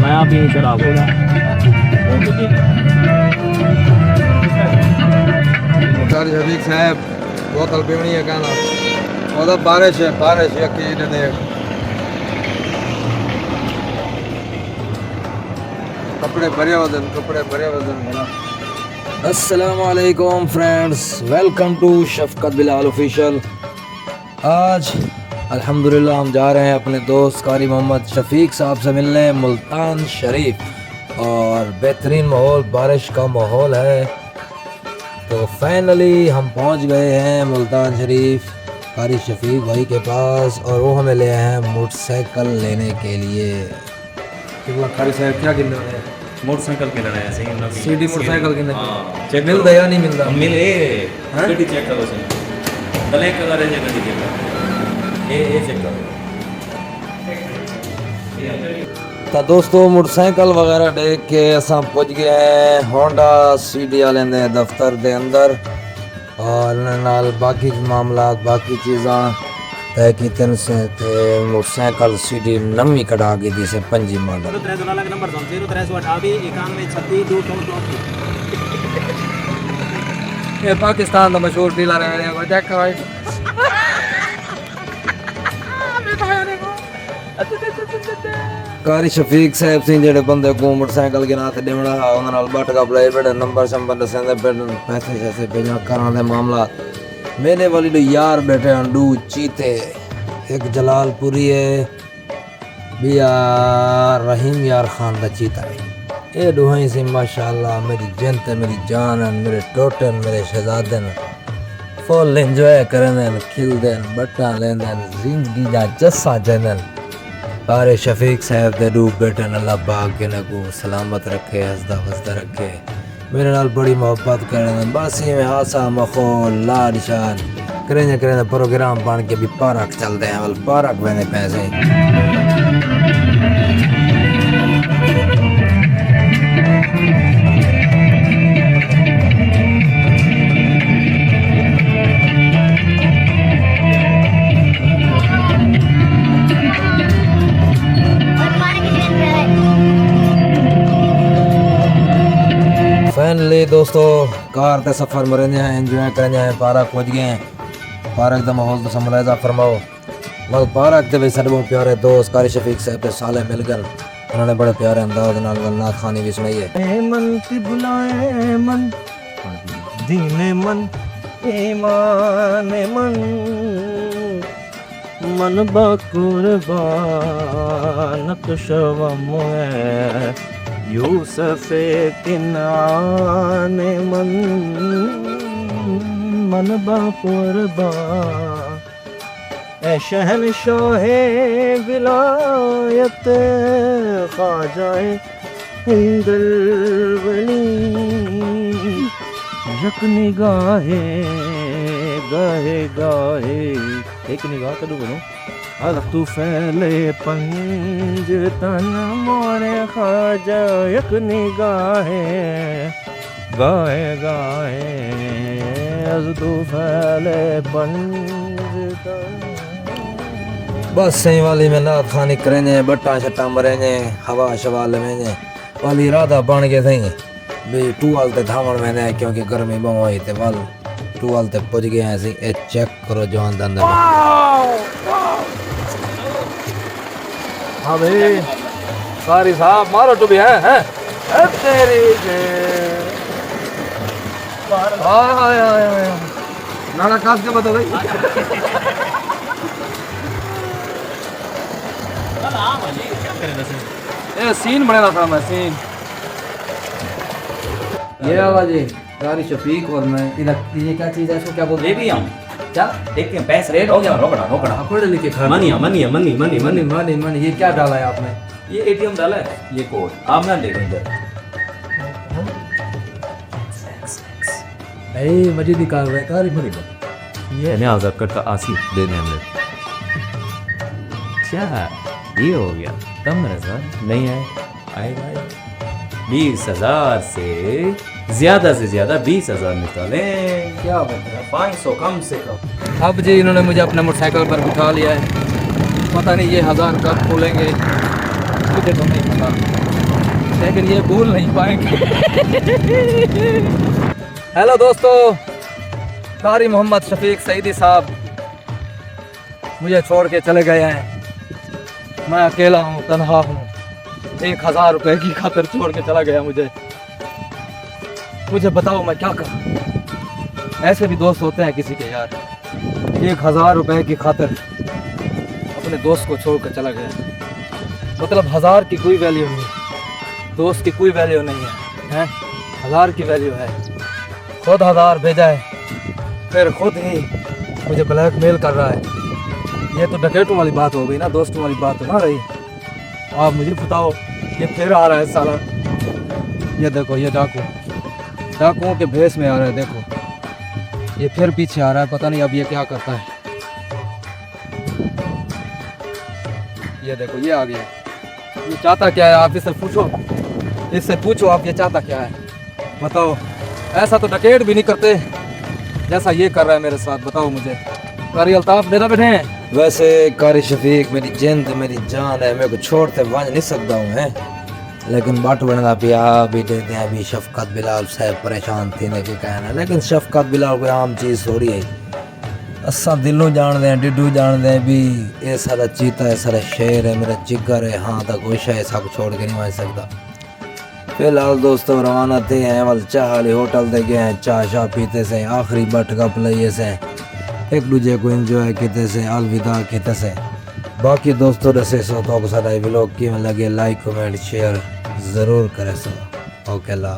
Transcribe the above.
मैं अभी शराब होगा मुख्तार शफीक साहब बोतल पीवनी है कहना और बारिश है यकीन देख कपड़े भरे वजन अस्सलाम वालेकुम friends, welcome to Shafqat Bilal official. आज अल्हम्दुलिल्लाह हम जा रहे हैं अपने दोस्त कारी मोहम्मद शफीक साहब से मिलने मुल्तान शरीफ और बेहतरीन माहौल, बारिश का माहौल है। तो फाइनली हम पहुंच गए हैं मुल्तान शरीफ कारी शफीक भाई के पास और वो हमें ले आए हैं मोटरसाइकिल लेने के लिए। कारी साहब क्या गिन रहे हैं? मोटरसाइकिल के लेना है सही सीडी मोटरसाइकिल के चेक मिलता या नहीं मिलता? मिले गड्डी चेक करो सही ब्लैक कलर है गड्डी चेक ये चेक करो। तो दोस्तों मोटरसाइकिल वगैरह देख के असां पहुंच गए हैं होंडा सीडी वाले दे दफ्तर दे अंदर और नाल बाकी मामला बाकी चीज़ां तय कीते से ते मोटरसाइकिल सीडी नवी कढ़ा के दी से 5 मॉडल नंबर 0388 ये पाकिस्तान का मशहूर डीलर है वो चेक करो कारी शफीक साहब सिंह जेडे बंदे को मोटरसाइकिल के नाते देवड़ा उन्हां नाल बट का प्ले बेड़े नंबर शंबर दसेंदे पैसे जैसे भेजना कराने दे मामला। मेरे वाली तो यार बैठे अंडू चीते एक जलालपुरी है बिया रहीम यार खान का चीता है। ये दुहाई से माशाल्लाह मेरी जनत मेरी जान मेरे टोटन मेरे शहजादे फुल एंजॉय करन खिलदे बट्टा लेंदे जिंदगी दा जस्सा जनन। सारे शफीक साहब दे डूब बैठे अल्लाह पाक के को सलामत रखे हंसदा वसदा रखे मेरे नाल बड़ी मोहब्बत करें बस ही में हासा मखौल लाड शान करें प्रोग्राम बन के भी पार्क चलते हैं पार्क मैंने पैसे फाइनली दोस्तों कार ते सफर में रहने हैं एंजॉय करने हैं पार्क पहुंच गए हैं। पार्क का माहौल तो समझा फरमाओ मगर पार्क के सारे बहुत प्यारे दोस्त कारी शफीक साहब के साले मिल गए उन्होंने बड़े प्यारे अंदाज नाल नात खानी भी सुनाई है। मन की बुलाए मन दीने मन ईमान मन मन बकुर्बान कुशवम है यूसुफ किनान मन मन बापुरबा ए शहनशाहे विलायत ख्वाजाए हिंदल वली यक निगाहे गाहे गाहे एक निगाह करूँ बोलो तू फैले पंज तन मोरे ख्वाजा यक निगाहे गाहे गाहे तू फैले पंज तन। बस सही वाली में नाथ खानी करेंगे बट्टा शट्टा मरेंगे हवा शवा लवेंगे वाली राधा बन के थे भी टूवाल ते धावण में क्योंकि गर्मी बहुत हुई थे वाल टूवाल ते पहुंच गए ऐसे ए चेक करो जवान अंदर। हाँ भाई सारी साहब मारो तो भी है तेरी नाना काश के बता भाई ये सीन बनेगा था मैं सीन ये आवाज है कारी शफीक और मैं ये क्या चीज है इसको क्या बोलते ले भी हम क्या देखते हैं पैसे रेट हो गया रोकड़ा पढ़े लिखे money money money money money ये क्या डाला है आपने? ये एटीएम डाला है ये कोड आप ना देखो इधर मजीद निकाल रहे कारी मनी ये नया जक्कत का आसिफ देने हमने क्या ये हो गया कम रजा नहीं आएगा 20,000 से ज्यादा 20,000 निकाले क्या बता 500 कम से कम। अब जी इन्होंने मुझे अपने मोटरसाइकिल पर बिठा लिया है, पता नहीं ये 1000 कब खोलेंगे। मुझे तो नहीं पता, लेकिन ये भूल नहीं पाएंगे। हेलो दोस्तों, कारी मोहम्मद शफीक सईदी साहब मुझे छोड़ के चले गए हैं। मैं अकेला हूँ, तन्हा हूँ। 1000 रुपए की खातिर छोड़ के चला गया मुझे। मुझे बताओ मैं क्या करूँ। ऐसे भी दोस्त होते हैं किसी के यार। 1000 रुपए की खातिर अपने दोस्त को छोड़ कर चला गया। मतलब 1000 की कोई वैल्यू नहीं, दोस्त की कोई वैल्यू नहीं है, 1000 की वैल्यू है। खुद 1000 भेजा है, फिर खुद ही मुझे ब्लैकमेल कर रहा है। ये तो डकैतों वाली बात हो गई ना, दोस्तों वाली बात तो ना रही। आप मुझे बताओ, ये फिर आ रहा है साला। ये देखो, ये डाकुओं के भेष में आ रहा है। देखो ये फिर पीछे आ रहा है, पता नहीं अब ये क्या करता है। ये देखो ये आ गया। ये चाहता क्या है, आप इससे पूछो आप ये चाहता क्या है। बताओ, ऐसा तो डकैत भी नहीं करते जैसा ये कर रहा है मेरे साथ। बताओ मुझे। कारी अल्ताफ मेरा बैठे हैं। वैसे कारी शफीक मेरी जिंद मेरी जान है, मेरे को छोड़ते वंज नहीं सकता हूँ है, लेकिन बट बनना पिया भी देते हैं। अभी शफकत बिलाल साहब परेशान थी ने के कहना, लेकिन शफकत बिलाल कोई आम चीज़ हो रही है। असा दिलों जान दें, डिडू जान दें भी ये सारा चीता है, सारा शेर है, मेरा जिगर है। हाँ तो कोई शायद सब छोड़ के नहीं मान सकता। फिलहाल दोस्तों रवाना थे हैं वल चाह वाले होटल दे गए हैं। चाह शाह पीते से आखिरी बट गप लिए से एक दूजे को एंजॉय किते से अलविदा किते से। बाकी दोस्तों रसे सो तो सारा व्लॉग की लगे लाइक कमेंट शेयर ज़रूर करें सो। ओके ला।